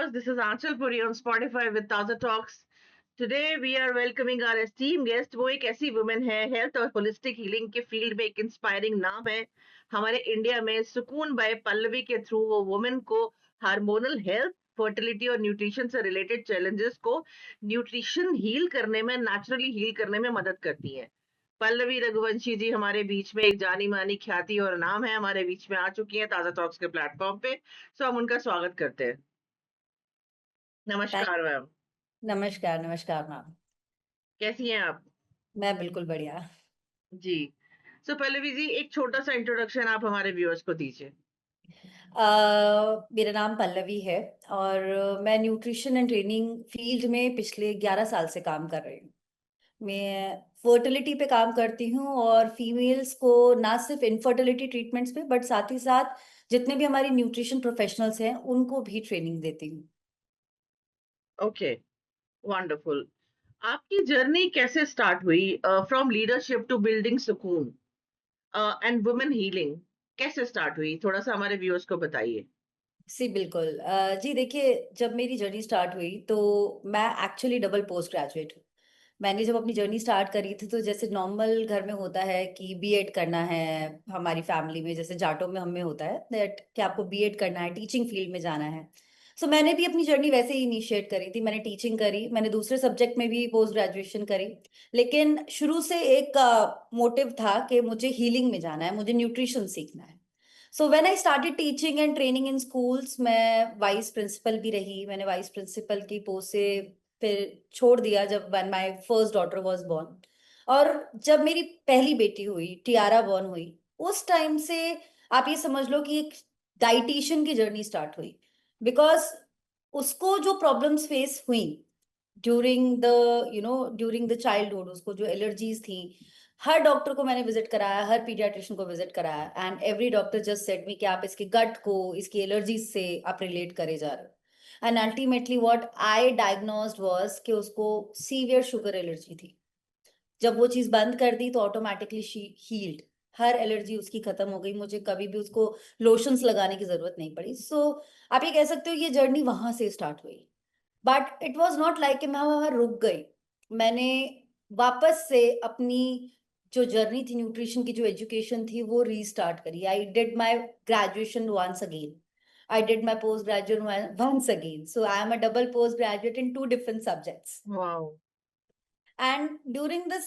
viewers. This is Anchal Puri on Spotify with Taza Talks. Today we are welcoming our esteemed guest. वो एक ऐसी women है, health और holistic healing के field में एक इंस्पायरिंग नाम है हमारे इंडिया में। सुकून बाय पल्लवी के थ्रू वो वुमेन को हार्मोनल हेल्थ, फर्टिलिटी और न्यूट्रिशन से रिलेटेड चैलेंजेस को न्यूट्रिशन हील करने में, नेचुरली हील करने में मदद करती है। पल्लवी रघुवंशी जी हमारे बीच में एक जानी मानी ख्याति और नाम है, हमारे बीच में आ चुकी हैं ताजा टॉक्स के प्लेटफॉर्म पे। सो हम उनका स्वागत करते हैं। थैंक नमस्कार मैम। नमस्कार, नमस्कार मैम। कैसी हैं आप? मैं बिल्कुल बढ़िया। जी। सो पल्लवी जी, एक छोटा सा इंट्रोडक्शन आप हमारे व्यूअर्स को दीजिए। मेरा नाम पल्लवी है और मैं न्यूट्रिशन एंड ट्रेनिंग फील्ड में पिछले 11 साल से काम कर रही हूँ। मैं फर्टिलिटी पे काम करती हूँ और फीमेल्स को ना सिर्फ इनफर्टिलिटी ट्रीटमेंट्स पे बट साथ ही साथ जितने भी हमारी न्यूट्रिशन प्रोफेशनल्स हैं उनको भी ट्रेनिंग देती हूँ। Okay, wonderful. आपकी जर्नी कैसे स्टार्ट हुई फ्रॉम लीडरशिप टू बिल्डिंग सुकून एंड वुमेन हीलिंग? कैसे स्टार्ट हुई, थोड़ा सा हमारे व्यूअर्स को बताइए। जी बिल्कुल। जी देखिए, जब मेरी जर्नी स्टार्ट हुई तो मैं एक्चुअली डबल पोस्ट ग्रेजुएट हूँ। मैंने जब अपनी जर्नी स्टार्ट करी थी तो जैसे नॉर्मल घर में होता है कि बीएड करना है, हमारी फैमिली में जैसे जाटों में हमें होता है दैट कि आपको बीएड करना है, टीचिंग फील्ड में जाना है। सो मैंने भी अपनी जर्नी वैसे ही इनिशिएट करी थी। मैंने टीचिंग करी, मैंने दूसरे सब्जेक्ट में भी पोस्ट ग्रेजुएशन करी, लेकिन शुरू से एक मोटिव था कि मुझे हीलिंग में जाना है, मुझे न्यूट्रिशन सीखना है। So when I started teaching and training in schools, मैं वाइस प्रिंसिपल भी रही। मैंने वाइस प्रिंसिपल की पोस्ट से फिर छोड़ दिया जब when my first daughter was born. और जब मेरी पहली बेटी हुई, टियारा बोर्न हुई, उस टाइम से आप ये समझ लो कि एक डाइटिशियन की जर्नी स्टार्ट हुई। बिकॉज उसको जो प्रॉब्लम्स फेस हुई during the during the childhood, उसको जो एलर्जीज थी, हर डॉक्टर को मैंने विजिट कराया, हर पीडियाट्रिशियन को विजिट कराया and every doctor just said me कि आप इसके गट को, इसकी एलर्जीज से आप रिलेट करे जा रहे हो। And ultimately what I diagnosed was कि उसको सीवियर शुगर एलर्जी थी। जब वो चीज बंद कर दी तो ऑटोमेटिकली शी हील्ड, हर एलर्जी उसकी खत्म हो गई। मुझे कभी भी उसको लोशंस लगाने की जरूरत नहीं पड़ी। सो आप ये कह सकते हो ये जर्नी वहां से स्टार्ट हुई। But it was not like कि मैं वहां रुक गई। मैंने वापस से अपनी जो जर्नी थी, न्यूट्रिशन की जो एजुकेशन थी, वो रीस्टार्ट करी। I did my graduation once again, I did my post graduate once again. So I am a double post graduate in two different subjects. Wow. And during this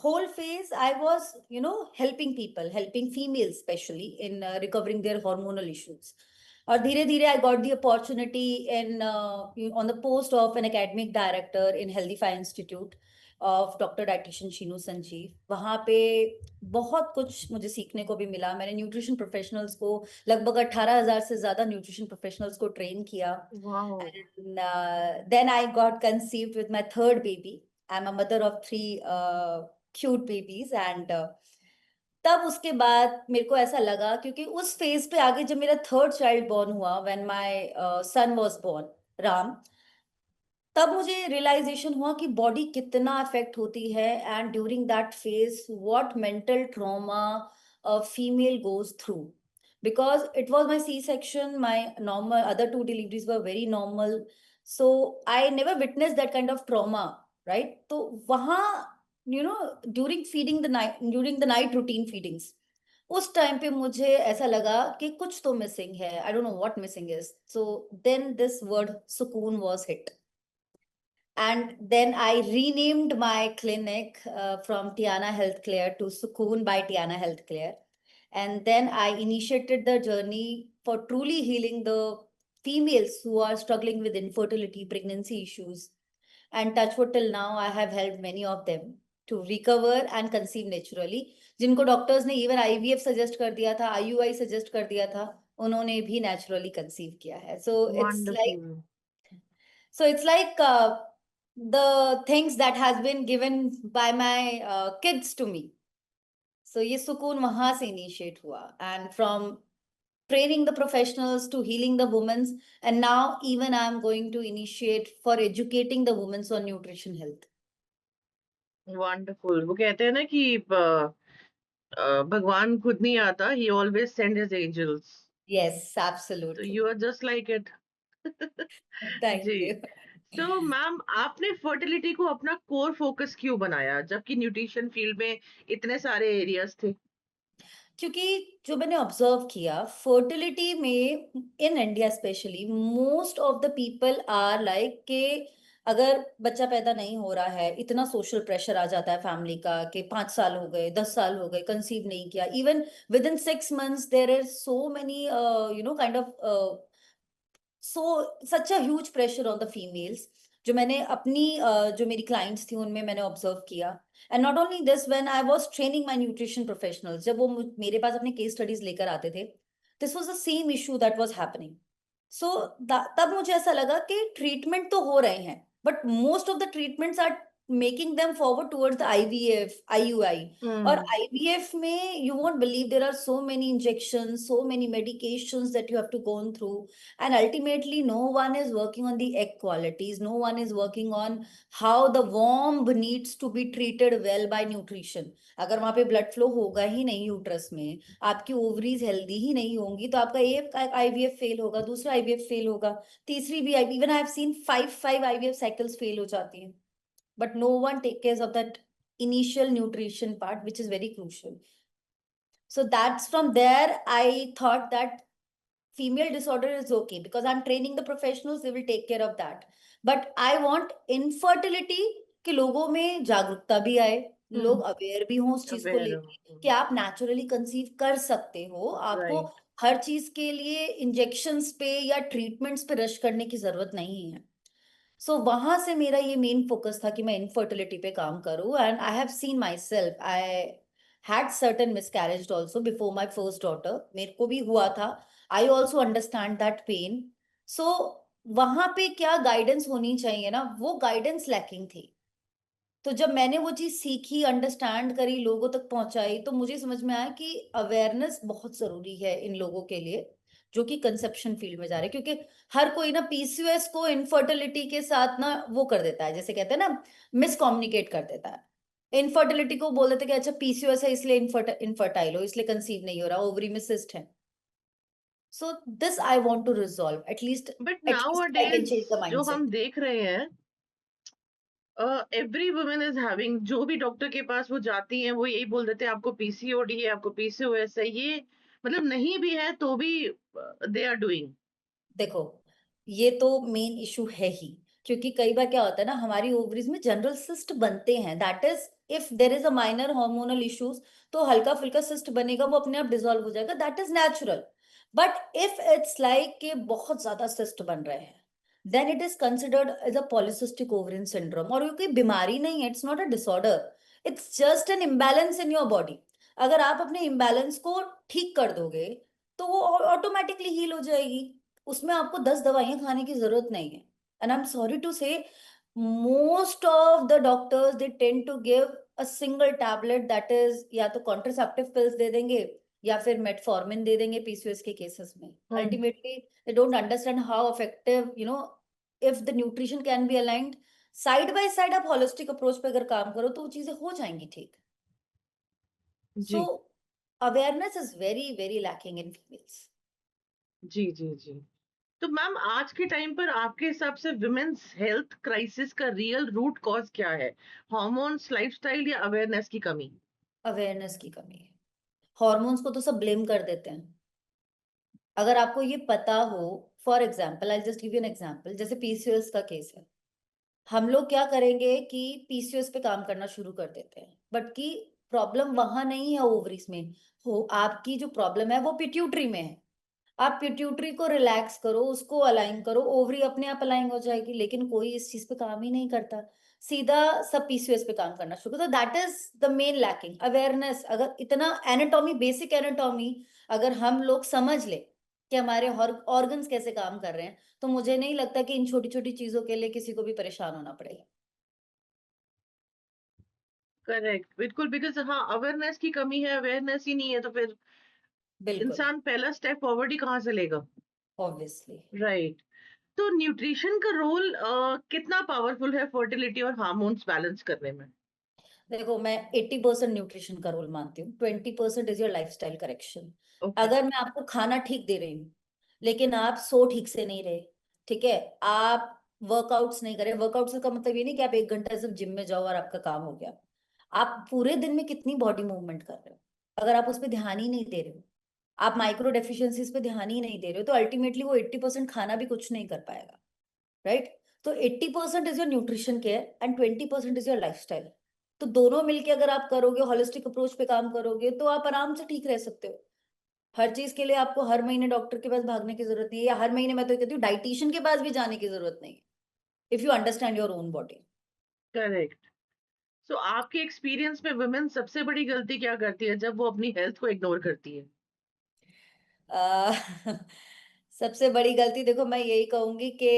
whole phase I was helping people, helping females especially in recovering their hormonal issues. और धीरे धीरे I got the opportunity in on the post of an academic director in Healthify Institute of doctor dietitian Sheenu Sanjeev. वहाँ पे बहुत कुछ मुझे सीखने को भी मिला। मैंने न्यूट्रिशन प्रोफेशनल्स को, लगभग 18,000 से ज्यादा न्यूट्रिशन प्रोफेशनल्स को ट्रेन किया। Wow. And then I got conceived with my third baby. I'm a mother of three cute babies and तब उसके बाद मेरे को ऐसा लगा, क्योंकि उस फेज पे आगे जब मेरा थर्ड चाइल्ड बॉर्न हुआ, when my son was born, Ram, तब मुझे रियलाइजेशन हुआ कि बॉडी कितना अफेक्ट होती है and during that phase what mental trauma a female goes through. Because it was my C-section, my normal other two deliveries were very normal, so I never witnessed that kind of trauma, right? तो वहाँ during feeding the night, during the night routine feedings, उस time पे मुझे ऐसा लगा कि कुछ तो मिसिंग है। I don't know what missing is. So then this word सुकून was hit. And then I renamed my clinic from Tiana Healthcare to Sukoon by Tiana Healthcare. And then I initiated the journey for truly healing the females who are struggling with infertility, pregnancy issues. And touch wood, till now, I have helped many of them to recover and conceive naturally. जिनको doctors ने even IVF suggest कर दिया था, IUI suggest कर दिया था, उन्होंने भी नेचुरली कंसीव किया है। Wonderful. So it's like the things that has been given by my kids to me. So ये सुकून वहां से इनिशिएट हुआ, and from training the professionals to healing the women, and now even I'm going to initiate for educating the women on nutrition health. Wonderful. वो कहते हैं ना कि भगवान खुद नहीं आता, he always send his angels. Yes, तो you absolutely. Are just like it. Thank जी। यू। तो मैम आपने फर्टिलिटी को अपना कोर फोकस क्यों बनाया जबकि न्यूट्रिशन फील्ड में इतने सारे एरियाज थे? क्योंकि जो मैंने ऑब्जर्व किया फर्टिलिटी में in India specially most of the people are like के अगर बच्चा पैदा नहीं हो रहा है इतना सोशल प्रेशर आ जाता है फैमिली का कि 5 साल हो गए 10 साल हो गए कंसीव नहीं किया even within 6 months there are so many kind of so such a huge pressure on the females जो मैंने अपनी जो मेरी क्लाइंट्स थी उनमें मैंने ऑब्जर्व किया and not only this when I was training my nutrition professionals जब वो मेरे पास अपने केस स्टडीज लेकर आते थे this was the same issue that was happening so तब मुझे ऐसा लगा कि ट्रीटमेंट तो हो रहे हैं but most of the treatments are making them forward towards the IVF IUI और हम्म। आईवीएफ में you won't believe there are so many injections so many medications that you have to go through and ultimately no one is working on the egg qualities no one is working on how the womb needs to be treated well by nutrition अगर वहां पे blood flow होगा ही नहीं uterus में आपकी ovaries healthy ही नहीं होंगी तो आपका एक आईवीएफ फेल होगा दूसरा आईवीएफ फेल होगा तीसरी भी even I have seen five IVF cycles fail हो जाती हैं but no one take care of that initial nutrition part which is very crucial so that's from there I thought that female disorder is okay because I'm training the professionals, they will take care of that. But I want infertility कि लोगों में जागरूकता भी आए लोग हम्म। Aware भी हों उस चीज को अवेयर लेके हो। कि आप नेचुरली कंसीव कर सकते हो आपको राइट। हर चीज के लिए इंजेक्शंस पे या ट्रीटमेंट्स पे रश करने की जरूरत नहीं है सो वहां से मेरा ये मेन फोकस था कि मैं इनफर्टिलिटी पे काम करूं and I have seen myself I had certain miscarriage also before my first daughter मेरे को भी हुआ था I also understand that pain so वहां पे क्या गाइडेंस होनी चाहिए ना वो गाइडेंस लैकिंग थी तो जब मैंने वो चीज सीखी अंडरस्टैंड करी लोगों तक पहुंचाई तो मुझे समझ में आया कि अवेयरनेस बहुत जरूरी है इन लोगों के लिए जो कि कंसेप्शन फील्ड में जा रहे हैं क्योंकि हर कोई ना पीसीओएस को इनफर्टिलिटी के साथ ना वो कर देता है जैसे कहते हैं ना मिस कम्युनिकेट कर देता है इनफर्टिलिटी को बोल देते हैं कि अच्छा पीसीओएस है इसलिए इनफर्टाइल हो इसलिए कंसीव नहीं हो रहा ओवरी में सिस्ट है so this I want to resolve at least but at least I can nowadays change the जो हम माइंडसेट देख रहे हैं, एवरी वुमन इज हैविंग, जो भी डॉक्टर के पास वो जाती हैं वो यही बोल देते हैं आपको पीसीओडी है, आपको पीसीओएस है। ये मतलब नहीं भी है तो भी दे आर डूइंग। देखो ये तो मेन इशू है ही क्योंकि कई बार क्या होता है ना हमारी ओवरीज में जनरल सिस्ट बनते हैं that is if there is a minor hormonal issues तो हल्का फुल्का सिस्ट बनेगा वो अपने आप डिसॉल्व हो जाएगा that is natural but if it's like के बहुत ज्यादा सिस्ट बन रहे हैं then it is considered as a polycystic ovarian syndrome और ये कोई बीमारी नहीं है it's not a disorder it's just an imbalance in your body अगर आप अपने इम्बैलेंस को ठीक कर दोगे तो वो ऑटोमेटिकली हील हो जाएगी उसमें आपको 10 दवाइयां खाने की जरूरत नहीं है and I am sorry to say most of the doctors they tend to give a single tablet that is या तो कॉन्ट्रासेप्टिव पिल्स दे देंगे या फिर मेटफॉर्मिन दे देंगे पीसीओएस के केसेस में hmm. Ultimately they don't understand how effective if the nutrition can be aligned side by side आप holistic approach पे अगर काम करो तो वो चीजें हो जाएंगी ठीक सो जी awareness is very very lacking in females जी जी जी। तो मैम आज के टाइम पर आपके हिसाब से वुमेन्स हेल्थ क्राइसिस का रियल रूट कॉज क्या है? हार्मोन्स, लाइफस्टाइल या अवेयरनेस की कमी? अवेयरनेस की कमी है हॉर्मोन्स को तो सब ब्लेम कर देते हैं अगर आपको ये पता हो for example I just give you an example जैसे पीसीओएस का केस है हम लोग क्या करेंगे कि पीसीओएस पे काम करना शुरू कर देते हैं बट की प्रॉब्लम वहां नहीं है ओवरीज में हो आपकी जो प्रॉब्लम है वो पिट्यूटरी में है आप पिट्यूटरी को रिलैक्स करो उसको अलाइन करो ओवरी अपने आप अलाइन हो जाएगी लेकिन कोई इस चीज पे काम ही नहीं करता सीधा सब पीसीओएस पे काम करना शुरू तो that is the main lacking awareness अगर इतना एनाटॉमी बेसिक एनाटॉमी अगर हम लोग समझ ले कि हमारे ऑर्गन्स कैसे काम कर रहे हैं तो मुझे नहीं लगता कि इन छोटी छोटी चीजों के लिए किसी को भी परेशान होना पड़ेगा करेक्ट, बिल्कुल। बिकॉज हाँ, अवेयरनेस की कमी है, अवेयरनेस ही नहीं है तो फिर बिल्कुल इंसान पहला स्टेप फॉरवर्ड ही कहाँ से लेगा? Obviously right. तो न्यूट्रिशन का रोल कितना पावरफुल है फर्टिलिटी और हार्मोन्स बैलेंस करने में? देखो मैं 80% न्यूट्रिशन का रोल मानती हूँ 20% is your lifestyle correction okay. अगर मैं आपको खाना ठीक दे रही हूँ लेकिन आप सो ठीक से नहीं रहे ठीक है, आप वर्कआउट्स नहीं करें, वर्कआउट्स का मतलब ये नहीं कि आप 1 घंटा सिर्फ जिम में जाओ और आपका काम हो गया। आप पूरे दिन में कितनी बॉडी मूवमेंट कर रहे हो, अगर आप उस पर ध्यान ही नहीं दे रहे हो, आप माइक्रो डेफिशिएंसीज पे ध्यान ही नहीं दे रहे हो, तो अल्टीमेटली वो 80% खाना भी कुछ नहीं कर पाएगा, राइट? तो 80% is your nutrition care and 20% is your lifestyle. तो दोनों मिलके अगर आप करोगे, होलिस्टिक अप्रोच पे काम करोगे, तो आप आराम से ठीक रह सकते हो। हर चीज के लिए आपको हर महीने डॉक्टर के पास भागने की जरूरत नहीं है, या हर महीने मैं तो कहती हूँ डाइटिशियन के पास भी जाने की जरूरत नहीं है, if you understand your own body. Correct. So आपके एक्सपीरियंस में वुमेन सबसे बड़ी गलती क्या करती है जब वो अपनी हेल्थ को इग्नोर करती है? सबसे बड़ी गलती देखो मैं यही कहूंगी कि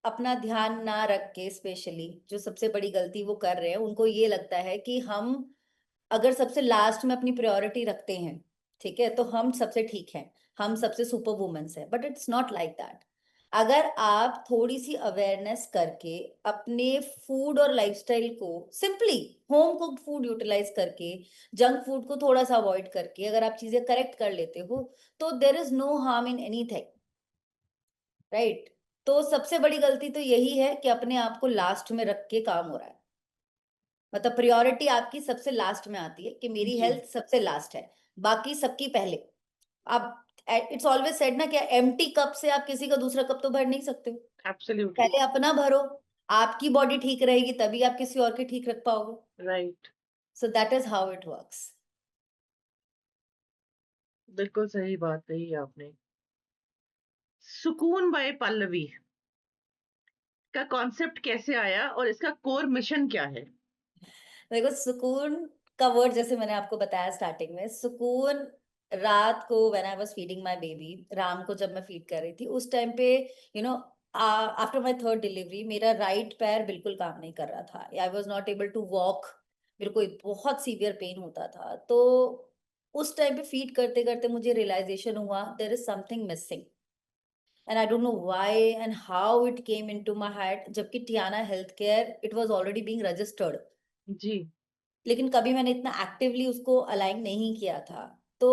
अपना ध्यान ना रख के, स्पेशली जो सबसे बड़ी गलती वो कर रहे हैं, उनको ये लगता है कि हम अगर सबसे लास्ट में अपनी प्रायोरिटी रखते हैं, ठीक है, तो हम सबसे ठीक हैं, हम सबसे सुपर वुमेन्स हैं, but it's not like that. अगर आप थोड़ी सी अवेयरनेस करके अपने फूड और लाइफस्टाइल को simply home cooked food utilize करके, जंक फूड को थोड़ा सा अवॉइड करके अगर आप चीजें करेक्ट कर लेते हो, तो there is no harm in anything, right? तो सबसे बड़ी गलती तो यही है कि अपने आप को लास्ट में रख के काम हो रहा है, मतलब प्रायोरिटी आपकी सबसे लास्ट में आती है कि मेरी जी। हेल्थ सबसे लास्ट है, बाकी सबकी पहले। आप, इट्स ऑलवेज सेड ना कि एम्प्टी कप से आप किसी का दूसरा कप तो भर नहीं सकते हो, एब्सोल्युटली। पहले अपना भरो। आपकी बॉडी ठीक रहेगी तभी आप किसी और की ठीक रख पाओगे। Right. So that is how it works. बिल्कुल सही बात कही आपने। सुकून बाय पल्लवी का कॉन्सेप्ट कैसे आया और इसका कोर मिशन क्या है? देखो, सुकून का वर्ड जैसे मैंने आपको बताया स्टार्टिंग में, सुकून रात को when I was feeding my baby, Ram को जब मैं फीड कर रही थी उस टाइम पे, you know, after my third delivery मेरा राइट पैर बिल्कुल काम नहीं कर रहा था, I was not able to walk, मेरे को एक बहुत सीवियर पेन होता था। तो उस टाइम पे फीड करते करते मुझे रियलाइजेशन हुआ there is something missing, and I don't know why and how it came into my head, जबकि Tiana health care it was already being registered, जी। लेकिन कभी मैंने इतना एक्टिवली उसको अलाइन नहीं किया था। तो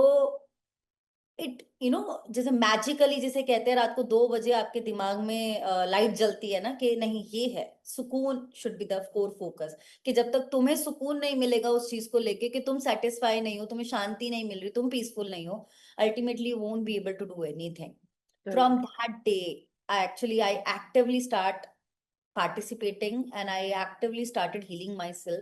इट, जैसे मैजिकली जिसे कहते हैं, रात को 2 बजे आपके दिमाग में लाइट जलती है ना कि नहीं ये है सुकून, should be the core focus. कि जब तक तुम्हें सुकून नहीं मिलेगा उस चीज को लेके, कि तुम सेटिस्फाई नहीं हो, तुम्हें शांति नहीं मिल रही, तुम पीसफुल नहीं हो, ultimately you won't be able to do anything. From correct. That day I actively start participating and I actively started healing myself,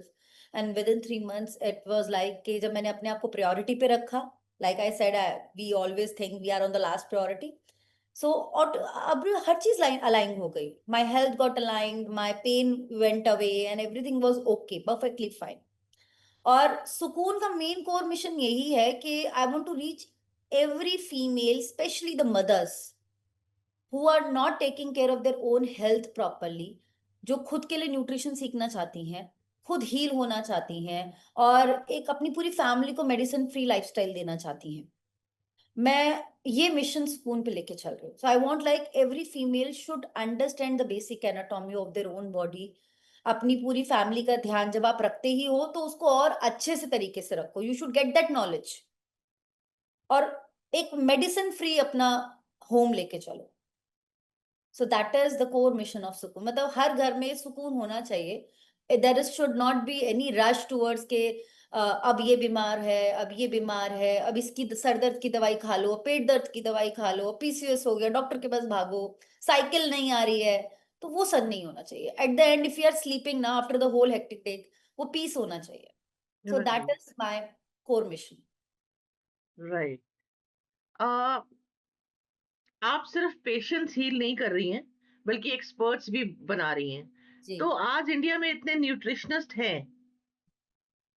and within 3 months it was like कि जब मैंने अपने आप को priority पे रखा, like I said, we always think we are on the last priority, so और अब हर चीज align हो गई, my health got aligned, my pain went away and everything was okay, perfectly fine। और सुकून का मेन कोर मिशन यही है कि I want to reach every female, especially the mothers who are not taking care of their own health properly, जो खुद के लिए न्यूट्रिशन सीखना चाहती हैं, खुद हील होना चाहती हैं, और एक अपनी पूरी फैमिली को मेडिसिन फ्री लाइफस्टाइल देना चाहती हैं। मैं ये मिशन सुकून पे लेके चल रही हूँ। So I want like every female should understand the basic anatomy of their own body. अपनी पूरी फैमिली का ध्यान जब आप रखते ही हो, तो उसको और अच्छे से तरीके से रखो, you should get that knowledge, और एक मेडिसिन फ्री अपना होम लेके चलो। So that is the core mission of Sukoon, मतलब हर घर में सुकून होना चाहिए। There is should not be any rush towards के अब ये बीमार है, अब ये बीमार है, अब इसकी सर दर्द की दवाई खा लो, पेट दर्द की दवाई खा लो, पीसीओएस हो गया डॉक्टर के पास भागो, साइकिल नहीं आ रही है। तो वो सब नहीं होना चाहिए। At the end if you are sleeping ना after the whole hectic day, वो पीस होना चाहिए। So that right. Is my core mission. Right. आप सिर्फ पेशेंट्स हील नहीं कर रही हैं, बल्कि एक्सपर्ट्स भी बना रही हैं। जी, तो आज इंडिया में इतने न्यूट्रिशनिस्ट हैं,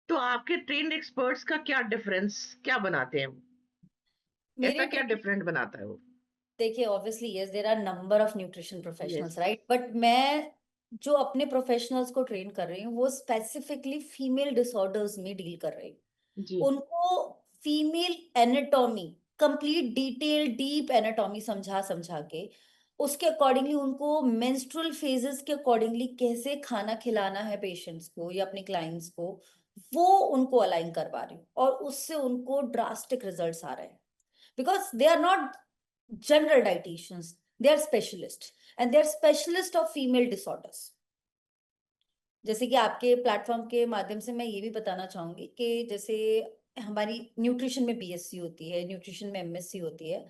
तो आपके ट्रेन्ड एक्सपर्ट्स का क्या डिफरेंस, क्या बनाते हैं? मेरे ऐसा क्या ट्रेनिंग, डिफरेंट बनाता है वो? देखिए obviously yes there are number of nutrition yes. Professionals, right, but मैं जो अपने प्रोफेशनल्स को ट्रेन कर रही हूँ वो स्पेसिफिकली फीमेल डिसऑर्डर्स में डील कर रही जी। हूँ। उनको female anatomy, complete detail deep anatomy समझा समझा के, उसके अकॉर्डिंगली उनको मेंस्ट्रुअल फेजेस के अकॉर्डिंगली कैसे खाना खिलाना है पेशेंट्स को या अपने क्लाइंट्स को, वो उनको अलाइन करवा रही हूँ, और उससे उनको ड्रास्टिक रिजल्ट्स आ रहे हैं, because they are not general dieticians, they are specialist and they are specialist of female disorders. जैसे कि आपके प्लेटफॉर्म के माध्यम से मैं ये भी बताना चाहूंगी कि जैसे हमारी न्यूट्रिशन में बीएससी होती है, न्यूट्रिशन में एमएससी होती है।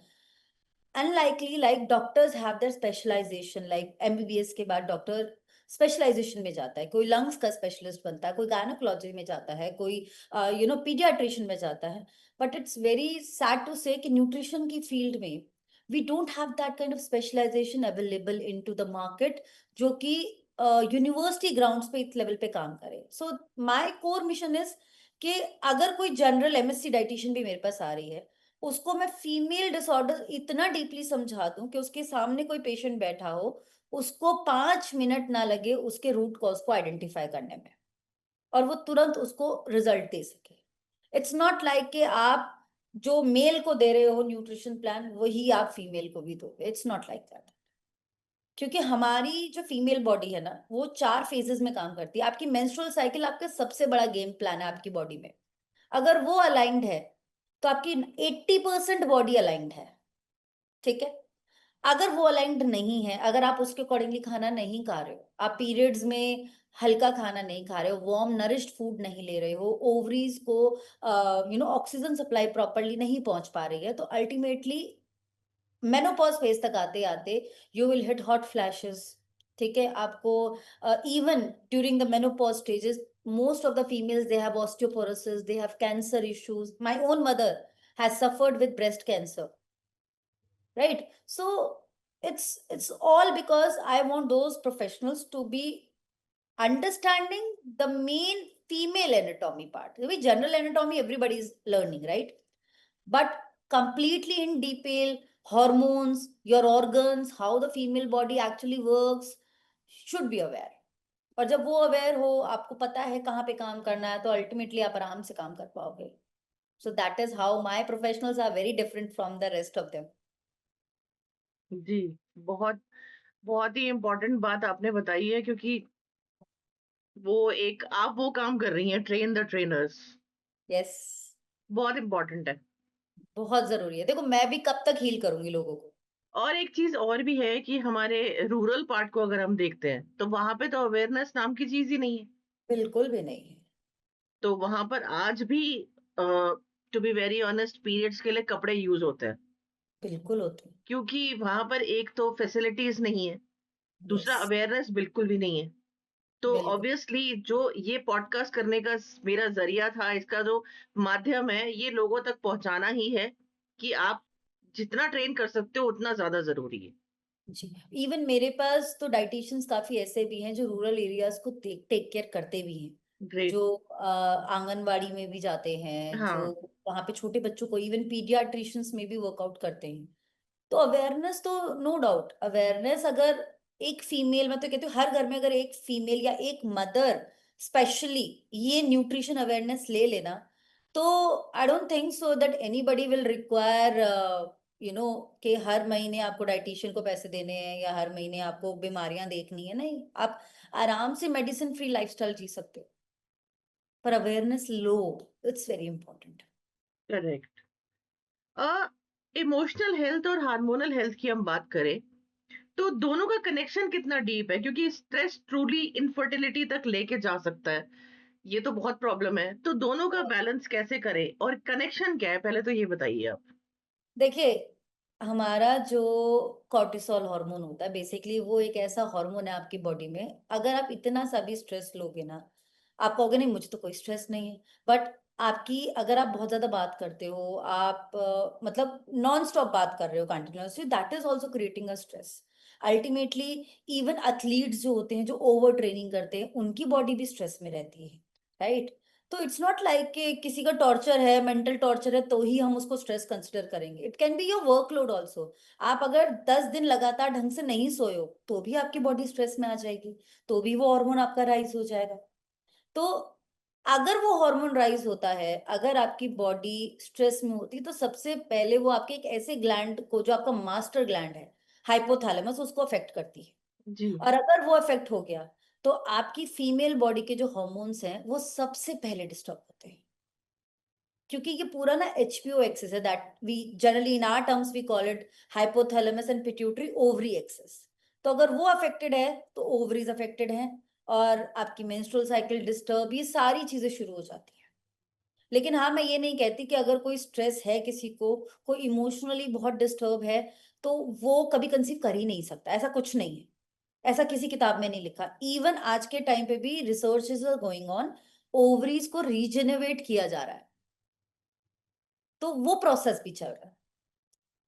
Unlikely like doctors have their specialization, like MBBS के बाद डॉक्टर स्पेशलाइजेशन में जाता है, कोई लंग्स का स्पेशलिस्ट बनता है, कोई गायनोकोलॉजी में जाता है, कोई पीडियाट्रिशियन में जाता है। But it's very sad to say कि न्यूट्रिशन की फील्ड में we don't have that kind of specialization available into the market, जो कि यूनिवर्सिटी ग्राउंड्स पे इस लेवल पे काम करे। So my core mission is कि अगर कोई जनरल एमएससी डाइटिशियन भी मेरे पास आ रही है, उसको मैं फीमेल डिसऑर्डर इतना डीपली समझा दूं कि उसके सामने कोई पेशेंट बैठा हो, उसको 5 मिनट ना लगे उसके रूट कॉज को आइडेंटिफाई करने में, और वो तुरंत उसको रिजल्ट दे सके। इट्स नॉट लाइक कि आप जो मेल को दे रहे हो न्यूट्रिशन प्लान वही आप फीमेल को भी दोगे, इट्स नॉट लाइक दैट। क्योंकि हमारी जो फीमेल बॉडी है ना, वो 4 फेजेस में काम करती है। आपकी मेंस्ट्रुअल साइकिल आपका सबसे बड़ा गेम प्लान है आपकी बॉडी में। अगर वो अलाइंड है तो आपकी 80% बॉडी अलाइंड है, ठीक है। अगर वो अलाइंड नहीं है, अगर आप उसके अकॉर्डिंगली खाना नहीं खा रहे हो, आप पीरियड्स में हल्का खाना नहीं खा रहे हो, वार्म नरिश्ड फूड नहीं ले रहे हो, ओवरीज को ऑक्सीजन सप्लाई प्रॉपरली नहीं पहुंच पा रही है, तो अल्टीमेटली मेनोपॉज फेज तक आते आते you will hit hot flashes. ठीक है, आपको even during the menopause stages most of the females they have osteoporosis, they have cancer issues. My own mother has suffered with breast cancer, right? So it's all because I want those professionals to be understanding the main female anatomy part. The general anatomy everybody is learning, right? But completely in detail, hormones, your organs, how the female body actually works, should be aware. और जब वो aware हो, आपको पता है कहाँ पे काम करना है, तो अल्टीमेटली आप आराम से काम कर पाओगे। So that is how my professionals are very different from the rest of them. जी, बहुत बहुत ही इम्पोर्टेंट बात आपने बताई है, क्योंकि वो एक आप वो काम कर रही हैं, ट्रेन द ट्रेनर्स। यस, बहुत इम्पोर्टेंट है। बहुत जरूरी है। देखो, मैं भी कब तक हील करूंगी लोगों को। और एक चीज और भी है कि हमारे रूरल पार्ट को अगर हम देखते हैं, तो वहां पे तो अवेयरनेस नाम की चीज ही नहीं है। बिल्कुल भी नहीं है। तो वहां पर आज भी, to be very honest, periods के लिए कपड़े यूज होते हैं, बिल्कुल होते हैं। क्योंकि वहां पर एक तो फैसिलिटीज नहीं है, दूसरा यस, अवेयरनेस बिल्कुल भी नहीं है। तो बिल्कुल। ऑब्वियसली जो ये पॉडकास्ट करने का मेरा जरिया था, इसका जो माध्यम है, ये लोगों तक पहुंचाना ही है कि आप जितना ट्रेन कर सकते हो उतना ज्यादा जरूरी है। जी, इवन मेरे पास तो डाइटिशियंस काफी ऐसे भी हैं जो रूरल एरियाज को टेक केयर करते भी हैं, ग्रेट। जो आंगनवाड़ी में भी जाते हैं, जो हाँ। वहाँ पे छोटे बच्चों को इवन पीडियाट्रिशियंस में भी वर्कआउट करते हैं। तो अवेयरनेस तो नो डाउट, अवेयरनेस अगर एक फीमेल, मैं तो कहती हूँ हर घर में अगर एक फीमेल या एक मदर स्पेशली ये न्यूट्रिशन अवेयरनेस ले लेना, तो I don't think so that anybody will require कि हर महीने आपको डाइटिशियन को पैसे देने हैं या हर महीने आपको बीमारियां देखनी है। नहीं, आप आराम से मेडिसिन फ्री लाइफस्टाइल जी सकते हो, पर awareness low, it's very important. Correct. Emotional health और हार्मोनल हेल्थ की हम बात करें, तो दोनों का कनेक्शन कितना डीप है, क्योंकि स्ट्रेस ट्रूली इनफर्टिलिटी तक लेके जा सकता है। ये तो बहुत प्रॉब्लम है, तो दोनों का बैलेंस कैसे करें और कनेक्शन क्या है, पहले तो ये बताइए आप। देखिए, हमारा जो कॉर्टिसोल हार्मोन होता है बेसिकली वो एक ऐसा हार्मोन है आपकी बॉडी में, अगर आप इतना सा भी स्ट्रेस लोगे ना, आप कहोगे नहीं मुझे तो कोई स्ट्रेस नहीं है। बट आपकी, अगर आप बहुत ज्यादा बात करते हो, आप मतलब नॉन स्टॉप बात कर रहे हो continuously, that is also creating a stress. Ultimately even athletes जो होते हैं, जो ओवर ट्रेनिंग करते हैं, उनकी बॉडी भी स्ट्रेस में रहती है, राइट? तो इट्स नॉट लाइक कि किसी का टॉर्चर है, मेंटल टॉर्चर है, तो ही हम उसको स्ट्रेस कंसिडर करेंगे। It can be your workload also. आप अगर 10 दिन लगातार ढंग से नहीं सोए हो तो भी आपकी बॉडी स्ट्रेस में आ जाएगी, तो भी वो हार्मोन आपका राइज हो जाएगा। तो अगर वो हार्मोन राइज होता है, अगर आपकी बॉडी स्ट्रेस में होती है, तो सबसे पहले वो आपके एक ऐसे ग्लैंड को, जो आपका मास्टर ग्लैंड है, हाइपोथैलेमस, उसको अफेक्ट करती है। जी। और अगर वो अफेक्ट हो गया, तो आपकी फीमेल बॉडी के जो हार्मोन्स हैं वो सबसे पहले डिस्टर्ब होते हैं। क्योंकि ये पूरा ना एचपीओ एक्सेस है, that we generally in our terms we call it hypothalamus and pituitary ovary axis. तो अगर वो अफेक्टेड है तो ओवरीज अफेक्टेड हैं, और आपकी मेंस्ट्रुअल साइकिल डिस्टर्ब, ये सारी चीजें शुरू हो जाती हैं। लेकिन हाँ, मैं ये नहीं कहती कि अगर कोई स्ट्रेस है किसी को, कोई इमोशनली बहुत डिस्टर्ब है, तो वो कभी कंसीव कर ही नहीं सकता, ऐसा कुछ नहीं है। ऐसा किसी किताब में नहीं लिखा। इवन आज के टाइम पे भी researches are going on, ovaries को रीजेनरेट किया जा रहा है, तो वो प्रोसेस भी चल रहा है।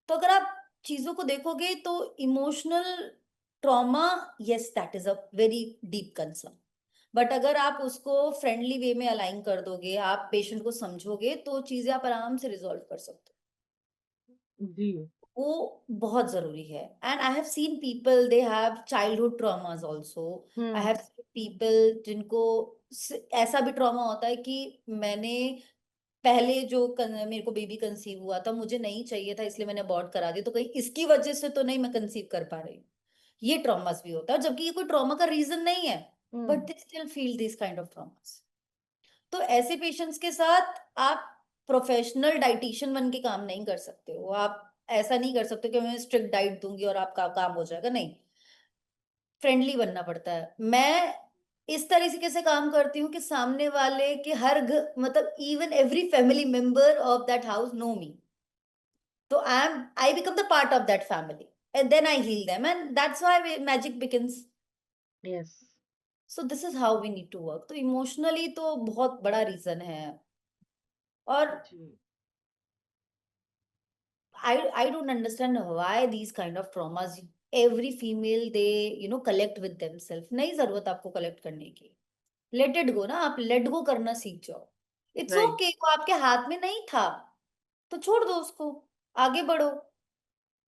तो अगर आप चीजों को देखोगे तो emotional trauma, yes that is a very deep concern, but अगर आप उसको फ्रेंडली वे में अलाइन कर दोगे, आप पेशेंट को समझोगे, तो चीजें आप आराम से रिजॉल्व कर सकते जी। हो। वो बहुत जरूरी है। And I have seen people, they have childhood traumas also. I hmm. Have seen people जिनको ऐसा भी ट्रॉमा होता है कि मैंने पहले मेरे को बेबी कंसीव हुआ था, मुझे नहीं चाहिए था, इसलिए मैंने अबॉर्ट करा दिया, तो कहीं इसकी वजह से तो नहीं मैं कंसीव कर पा रही हूँ। ये ट्रॉमास भी होता है, जबकि ये कोई ट्रॉमा का रीजन नहीं है, but hmm. They still feel this kind of traumas. तो ऐसे पेशेंट्स के साथ आप प्रोफेशनल डाइटिशियन बन के काम नहीं कर सकते हो। आप ऐसा नहीं कर सकते कि मैं स्ट्रिक्ट डाइट दूंगी और आपका काम हो जाएगा, नहीं। फ्रेंडली बनना पड़ता है। मैं इस तरीके से काम करती हूँ कि सामने वाले के मतलब even every family member of that house know me, तो I become the part of that family, and then I heal them, and that's why magic begins. Yes. So this is how we need to work. तो emotionally तो बहुत बड़ा reason है। और जी। I don't understand why these kind of traumas, every female they collect with themselves। नहीं जरूरत आपको collect करने की, लेट इट गो ना, आप लेट गो करना सीख जाओ। It's right. ओके, वो आपके हाथ में नहीं था तो छोड़ दो उसको, आगे बढ़ो।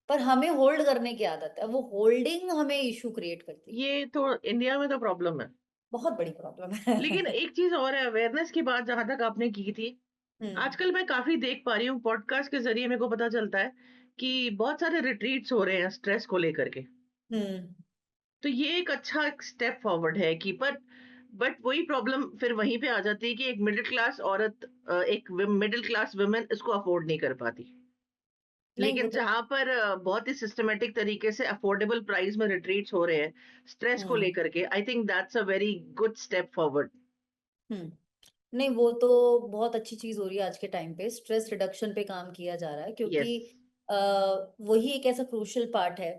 पर हमें होल्ड करने की आदत है, वो होल्डिंग हमें इशू क्रिएट करती है। ये तो इंडिया में तो प्रॉब्लम है। बहुत बड़ी प्रॉब्लम है। लेकिन एक चीज और है, अवेयरनेस की बात जहां तक आपने की थी, हम्म। आजकल मैं काफी देख पा रही हूँ, पॉडकास्ट के जरिए मेरे को पता चलता है कि बहुत सारे रिट्रीट्स हो रहे हैं स्ट्रेस को लेकर के। हम्म। तो ये एक अच्छा स्टेप फॉरवर्ड है कि बट वही प्रॉब्लम फिर वहीं पे आ जाती है कि एक मिडिल क्लास औरत, एक मिडिल क्लास वुमेन इसको अफोर्ड नहीं कर पाती। नहीं, वो लेकिन तो। जहां पर बहुत ही सिस्टमेटिक तरीके से अफोर्डेबल प्राइस में रिट्रीट्स हो रहे हैं स्ट्रेस को हम्म। लेकर के, I think that's a very good step forward. Hmm. नहीं, वो तो बहुत अच्छी चीज हो रही है। आज के टाइम पे स्ट्रेस रिडक्शन पे काम किया जा रहा है, यस। क्योंकि आ, वही एक ऐसा क्रूशियल पार्ट है।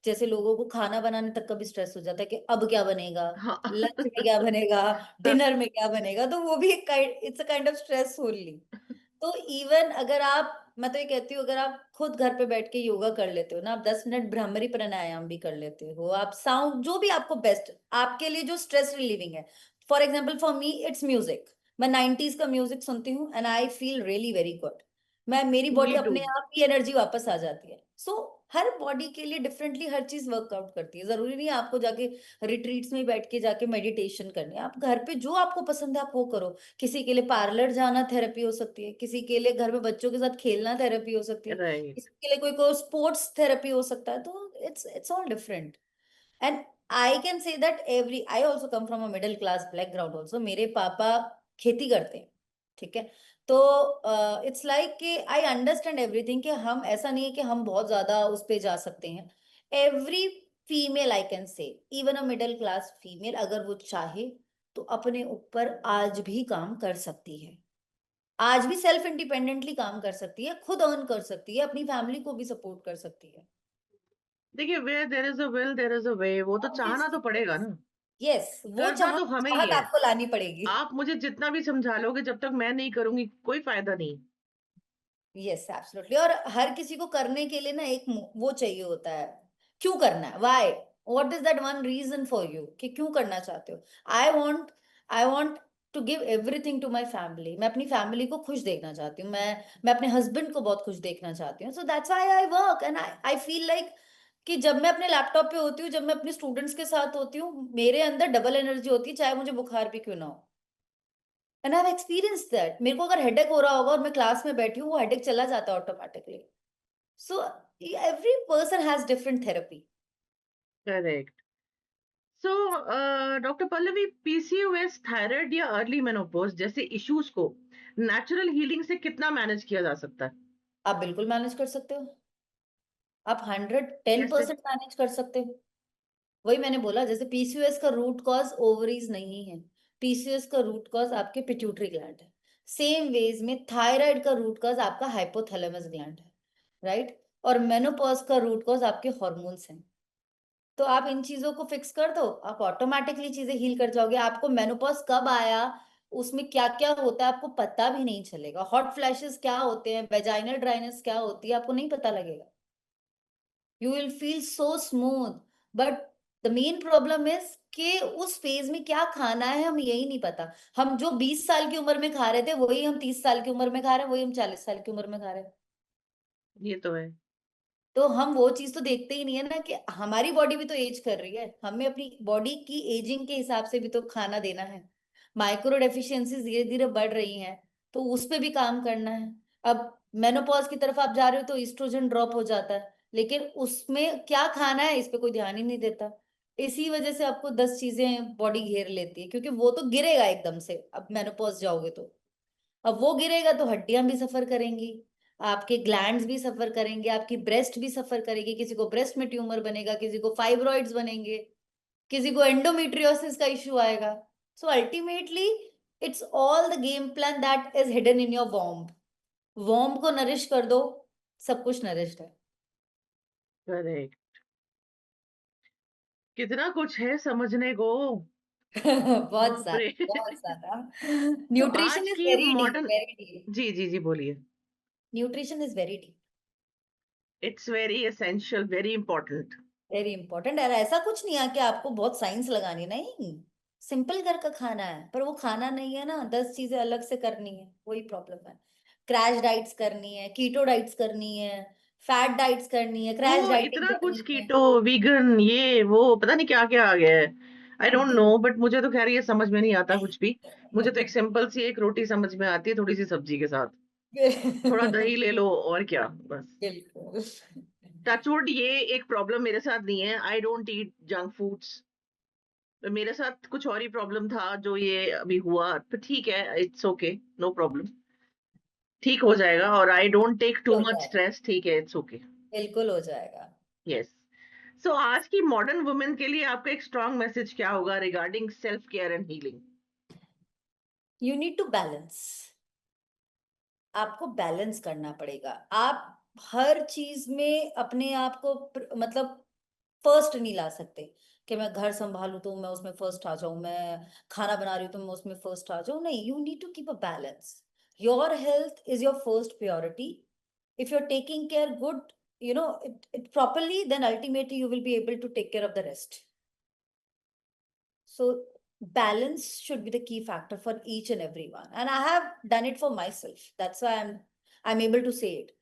जैसे लोगों को खाना बनाने तक का भी स्ट्रेस हो जाता है कि अब क्या बनेगा, हाँ। लंच में क्या बनेगा, डिनर में क्या बनेगा, तो वो भी एक it's a kind of stress only. तो इवन अगर आप, मैं तो ये कहती हूँ, अगर आप खुद घर पे बैठ के योगा कर लेते हो ना, आप 10 मिनट भ्रामरी प्राणायाम भी कर लेते हो, आप साउंड जो भी आपको बेस्ट आपके लिए जो स्ट्रेस रिलीविंग है। For example for me it's music. मैं 90s का म्यूजिक सुनती हूँ and I feel really very good. मेरी बॉडी मी टू। अपने आप ही एनर्जी वापस आ जाती है। सो हर बॉडी के लिए डिफरेंटली हर चीज वर्कआउट करती है। जरूरी नहीं है आपको जाके रिट्रीट्स में बैठ के जाके मेडिटेशन करनी है। आप घर पे जो आपको पसंद है आप वो करो। किसी के लिए पार्लर जाना थेरेपी हो सकती है, किसी के लिए घर में बच्चों के साथ खेलना थेरेपी हो सकती है, राइट। किसी के लिए कोई स्पोर्ट्स थेरेपी हो सकता है। तो it's all different. And I can say that every I also come from a middle class background also. मेरे पापा खेती करते हैं, ठीक है। तो इट्स लाइक कि आई अंडरस्टैंड एवरीथिंग, कि हम ऐसा नहीं है कि हम बहुत ज्यादा उस पे जा सकते हैं। Every female I can say, even a middle class female अगर वो चाहे तो अपने ऊपर आज भी काम कर सकती है। आज भी सेल्फ इंडिपेंडेंटली काम कर सकती है, खुद अर्न कर सकती है, अपनी फैमिली को भी सपोर्ट कर सकती है। देखिए, where there is a will there is a way, वो तो चाहना तो ऑब्वियसली, पड़ेगा यस। ना। यस, वो करना तो हमें ही चाहत है। आपको लानी पड़ेगी। आप मुझे जितना भी समझा लोगे, जब तक मैं नहीं करूंगी कोई फायदा नहीं। Yes, absolutely. और हर किसी को करने के लिए ना एक वो चाहिए होता है, क्यों करना है, why, what is that one reason for you, कि क्यों करना चाहते हो। I want to give everything to my family. मैं अपनी फैमिली को खुश देखना चाहती हूँ। मैं अपने हस्बैंड को बहुत खुश देखना चाहती हूँ। So that's why I work, and I feel like कि जब मैं अपने लैपटॉप पे होती हूँ, जब मैं अपने स्टूडेंट्स के साथ होती हूँ, मेरे अंदर डबल एनर्जी होती है, चाहे मुझे बुखार भी क्यों ना हो। And I have experience that. मेरे को अगर हेडेक हो रहा होगा और मैं क्लास में बैठी हूँ, वो हेडेक चला जाता है automatically. So every person has different therapy. Correct. So doctor Pallavi, PCOS, thyroid या अर्ली मेनोपॉज जैसे इश्यूज को नेचुरल हीलिंग से कितना मैनेज किया जा सकता है? आप बिल्कुल मैनेज कर सकते हो। आप 110% कैसे? मैनेज कर सकते हो। वही मैंने बोला, जैसे पीसीओएस का रूट कॉज ओवरीज नहीं है। पीसीओएस का रूट कॉज आपके पिट्यूटरी ग्लैंड है। सेम वेज में थायराइड का रूट कॉज आपका हाइपोथैलेमस ग्लैंड है। राइट। और मेनोपॉज का रूट कॉज आपके हॉर्मोन्स हैं। तो आप इन चीजों को फिक्स कर दो, आप ऑटोमेटिकली चीजें हील कर जाओगे। आपको मेनोपॉज कब आया, उसमें क्या क्या होता है, आपको पता भी नहीं चलेगा। हॉट फ्लैशेस क्या होते हैं, वेजाइनल ड्राइनेस क्या होती है, आपको नहीं पता लगेगा। You will feel so smooth. But the main problem is कि उस फेज में क्या खाना है हम यही नहीं पता। हम जो 20 साल की उम्र में खा रहे थे वही हम 30 साल की उम्र में खा रहे हैं, वही हम 40 साल की उम्र में खा रहे हैं। ये तो है। तो हम वो चीज तो देखते ही नहीं है ना कि हमारी बॉडी भी तो एज कर रही है, हमें अपनी बॉडी की एजिंग के हिसाब से भी तो खाना देना है। माइक्रो डेफिशिएंसीज धीरे धीरे बढ़ रही हैं, तो उस पे भी काम करना है। अब मेनोपॉज की तरफ आप जा रहे हो तो ईस्ट्रोजन ड्रॉप हो जाता है, लेकिन उसमें क्या खाना है इस पे कोई ध्यान ही नहीं देता। इसी वजह से आपको 10 चीजें बॉडी घेर लेती है, क्योंकि वो तो गिरेगा एकदम से। अब मेनोपॉज जाओगे तो अब वो गिरेगा तो हड्डियां भी सफर करेंगी, आपके ग्लैंड्स भी सफर करेंगे, आपकी ब्रेस्ट भी सफर करेगी। किसी को ब्रेस्ट में ट्यूमर बनेगा, किसी को फाइब्रॉइड्स बनेंगे, किसी को एंडोमेट्रियोसिस का इश्यू आएगा। So ultimately it's all the game plan that is hidden in your womb. Womb को नरिश कर दो, सब कुछ नरिश्ड है। करेक्ट। कितना कुछ है समझने को। बहुत बाप रे। सारा, बहुत सारा। तो न्यूट्रिशन आज इज की very deep, modern, very deep. जी जी जी बोलिए। Nutrition is very deep, it's very essential, very important. Very important. और ऐसा कुछ नहीं है कि आपको बहुत साइंस लगानी, नहीं। सिंपल घर का खाना है, पर वो खाना नहीं है ना, 10 चीजें अलग से करनी है, वही प्रॉब्लम है। क्रैश डाइट्स करनी है, कीटो डाइट्स करनी है, फैट डाइट्स करनी है, क्रैश वो डाइटिंग इतना कुछ करनी है। कीटो, वीगन, ये वो पता नहीं क्या क्या आ गया है। आई डोंट नो, बट मुझे तो खैर ये समझ में नहीं आता कुछ भी। मुझे तो एक सिंपल सी एक रोटी समझ में आती है, थोड़ी सी सब्जी के साथ, थोड़ा दही ले लो और क्या, बस। बिल्कुल। टचवुड, ये एक प्रॉब्लम मेरे साथ नहीं है। I don't eat junk foods. मेरे साथ कुछ और ही प्रॉब्लम था जो ये अभी हुआ, तो ठीक है, इट्स ओके, नो प्रॉब्लम, ठीक हो जाएगा। और आई डोंट टेक टू हो मच जाएगा, स्ट्रेस, ठीक है, इट्स ओके। बिल्कुल हो जाएगा। यस। सो आज की मॉडर्न वुमेन के लिए आपका एक स्ट्रॉन्ग मैसेज क्या होगा regarding self care and healing? You need to balance. आपको बैलेंस करना पड़ेगा। आप हर चीज में अपने आप को मतलब फर्स्ट नहीं ला सकते कि मैं घर संभालू तो मैं उसमें फर्स्ट आ जाऊं, मैं खाना बना रही हूँ तो मैं उसमें फर्स्ट आ जाऊं। नहीं, you need to keep a balance. Your health is your first priority. If you are taking care good, it properly, then ultimately you will be able to take care of the rest. So balance should be the key factor for each and everyone, and I have done it for myself. That's why I'm able to say it.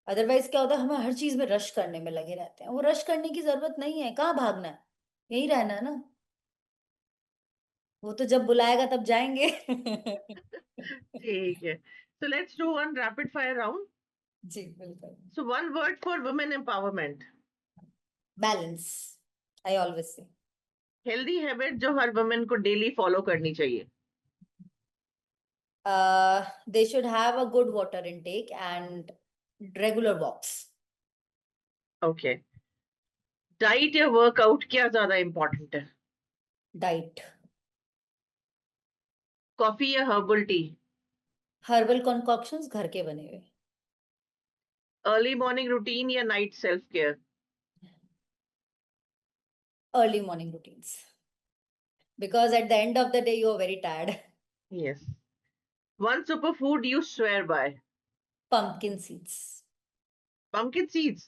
Otherwise क्या होता है, हम हर चीज में rush करने में लगे रहते हैं। वो रश करने की जरूरत नहीं है, कहाँ भागना है, यही रहना है ना। वो तो जब बुलाएगा तब जाएंगे। ठीक है, so let's do one rapid fire round. जी बिल्कुल। So one word for women empowerment. Balance, I always say. Healthy habit जो हर वुमेन को डेली फॉलो करनी चाहिए? They should have a good water intake and regular walks. Okay. Diet या workout क्या ज्यादा important है? डाइट। कॉफी या हर्बल टी? हर्बल कॉन्कॉक्शंस घर के बने हुए। अर्ली मॉर्निंग रूटीन या night self care? Early morning routines, because at the end of the day you are very tired. Yes. One super food you swear by? Pumpkin seeds. Pumpkin seeds.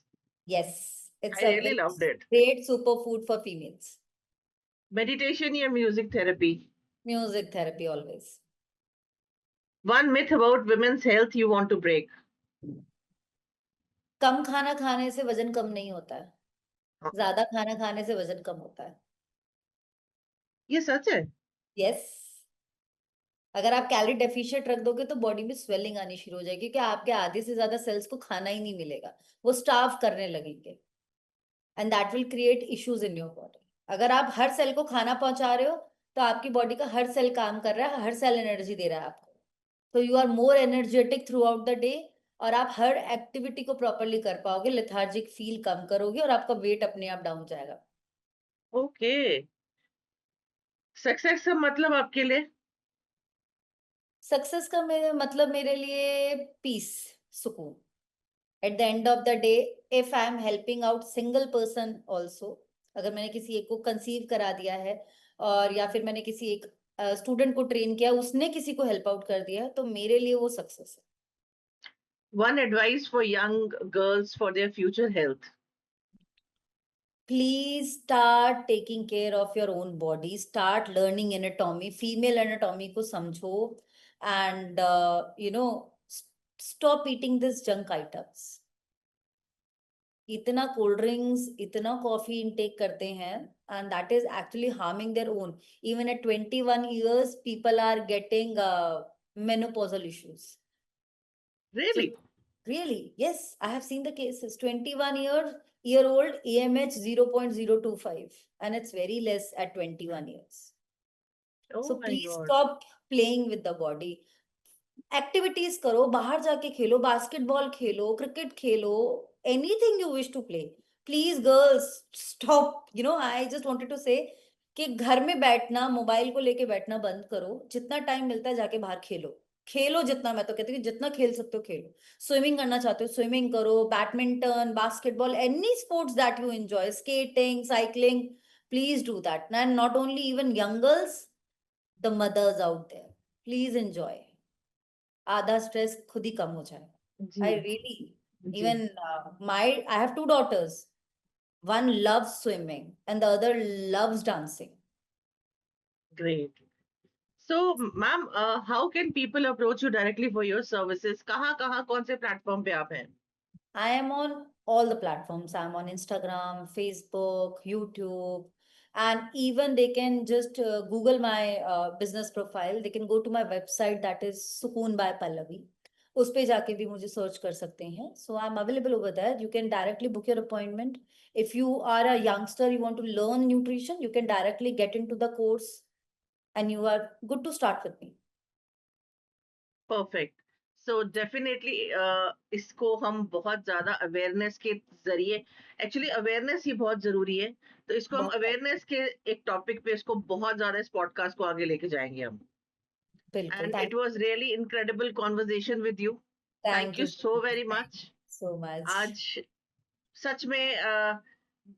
Yes, it's I a really very loved it. great superfood for females. Meditation या music therapy? Music therapy always. One myth about women's health you want to break? कम खाना खाने से वजन कम नहीं होता है, हाँ, ज्यादा खाना खाने से वजन कम होता है। ये सच है। यस। अगर आप कैलोरी डेफिशिएंट रख दोगे तो बॉडी में स्वेलिंग आनी शुरू हो जाएगी, क्योंकि आपके आधे से ज्यादा सेल्स को खाना ही नहीं मिलेगा, वो स्टार्व करने लगेंगे, and that will create issues in your body. अगर आप हर सेल को खाना पहुंचा रहे हो तो आपकी बॉडी का हर सेल काम कर रहा है, हर सेल एनर्जी दे रहा है आपको। तो you are more energetic throughout the day, और आप हर एक्टिविटी को प्रॉपरली कर पाओगे, लेथार्जिक फील कम करोगे और आपका वेट अपने आप डाउन जाएगा। ओके। सक्सेस का मतलब आपके लिए? सक्सेस का मेरे मतलब मेरे लिए पीस, सुकून। Eight the end of the day, if I am helping out single person also, अगर मैंने किसी एक को कंसीव करा दिया है, और या फिर मैंने किसी एक स्टूडेंट को ट्रेन किया, उसने किसी को हेल्प आउट कर दिया, तो मेरे लिए वो सक्सेस है। One advice for young girls for their future health. Please start taking care of your own body, start learning anatomy, female anatomy को समझो, and you know stop eating this junk items. इतना cold drinks, इतना coffee intake करते हैं, and that is actually harming their own. Even at 21 years people are getting menopausal issues. So Really? really, yes, I have seen the cases. 21 year old AMH 0.025, and it's very less at 21 years. So Oh my please God. stop playing with the body. Activities करो, बाहर जाके खेलो, basketball खेलो, cricket खेलो, anything you wish to play. Please girls stop, I just wanted to say कि घर में बैठना, मोबाइल को लेके बैठना बंद करो। जितना टाइम मिलता है जाके बाहर खेलो, खेलो जितना, मैं तो कहती हूँ कि जितना खेल सकते हो खेलो। स्विमिंग करना चाहते हो स्विमिंग करो, badminton, basketball, any sports that you enjoy, skating, cycling, please do that. And not only even young girls, the mothers out there, please enjoy. आधा स्ट्रेस खुद ही कम हो जाएगा। जी। आई रियली, जी। Even my I have two daughters, one loves swimming and the other loves dancing. Great. So, ma'am, how can people approach you directly for your services? कहाँ कौन से प्लेटफॉर्म पे आप हैं? I am on all the platforms. I'm on Instagram, Facebook, YouTube, and even they can just Google my business profile. They can go to my website, that is Sukoon by Pallavi. उस पे जाके भी मुझे search कर सकते हैं. So I'm available over there. You can directly book your appointment. If you are a youngster, you want to learn nutrition, you can directly get into the course and you are good to start with me. Perfect. So definitely इसको हम बहुत ज्यादा awareness के जरिए, actually awareness ही बहुत जरूरी है, तो इसको हम बहुत अवेयरनेस के एक टॉपिक पे इसको बहुत ज्यादा इस पॉडकास्ट को आगे लेके जाएंगे हम। बिल्कुल। And it thank was really incredible conversation with you. Thank thank you you so very much. So much. आज सच में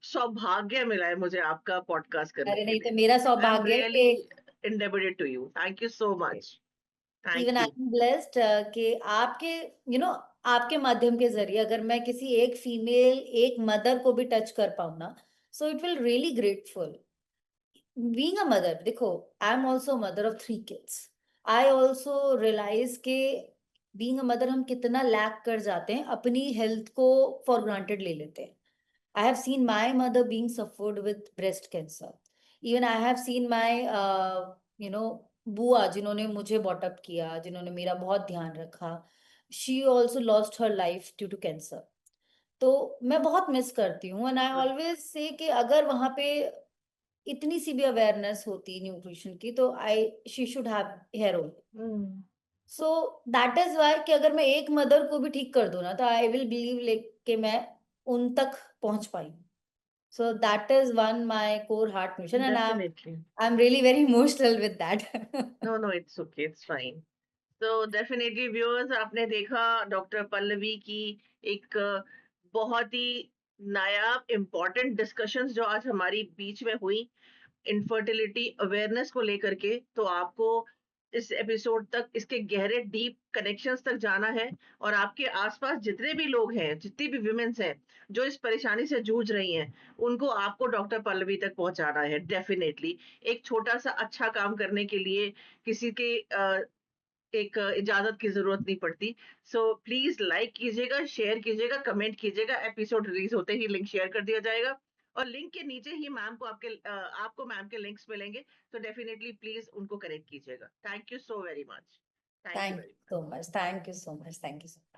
सौभाग्य मिला है मुझे आपका पॉडकास्ट करने अरे के नहीं, तो लिए। मेरा आई एम सौभाग्य है रियली कि indebted to you. Thank you so much. Even thank I you. Am blessed कि आपके आपके माध्यम के जरिए अगर मैं किसी एक फीमेल, एक मदर को भी टच कर पाऊँ ना, so it will really grateful. Being a mother, देखो, I am also mother of 3 kids। I also realise के बीइंग अ मदर हम कितना लैक कर जाते हैं, अपनी हेल्थ को फॉर ग्रांटेड ले लेते हैं। I have seen my mother being suffered with breast cancer. Even I have seen my, you know, बुआ जिन्होंने मुझे बॉटअप किया, जिन्होंने मेरा बहुत ध्यान रखा, she also lost her life due to cancer. तो मैं बहुत मिस करती हूँ, एंड आई ऑलवेज से कि अगर वहां पे इतनी सी भी अवेयरनेस होती न्यूट्रिशन की, तो I she should have her own. So that is why कि अगर मैं एक मदर को भी ठीक कर दूं ना, तो आई विल बिलीव लाइक कि मैं उन तक पहुंच पाई। So that is one my core heart mission, and definitely. I'm really very emotional with that. No no, it's okay, it's fine. तो डेफिनेटली व्यूअर्स, आपने देखा डॉक्टर पल्लवी की एक बहुत ही नायाब इम्पोर्टेंट डिस्कशंस जो आज हमारी बीच में हुई इनफर्टिलिटी अवेयरनेस को लेकर के। तो आपको इस एपिसोड तक इसके गहरे डीप कनेक्शंस तक जाना है, और आपके आसपास जितने भी लोग हैं, जितनी भी विमेन्स हैं जो इस परेशानी से जूझ रही हैं, उनको आपको डॉक्टर पल्लवी तक पहुंचाना है। डेफिनेटली एक छोटा सा अच्छा काम करने के लिए किसी के एक इजाजत की जरूरत नहीं पड़ती। सो प्लीज लाइक कीजिएगा, शेयर कीजिएगा, कमेंट कीजिएगा। एपिसोड रिलीज होते ही लिंक शेयर कर दिया जाएगा, और लिंक के नीचे ही मैम को आपको मैम के लिंक्स मिलेंगे। तो डेफिनेटली प्लीज उनको कनेक्ट कीजिएगा। Thank you so very much. Thank you Thank you very so much. much. Thank you so much. Thank you so much.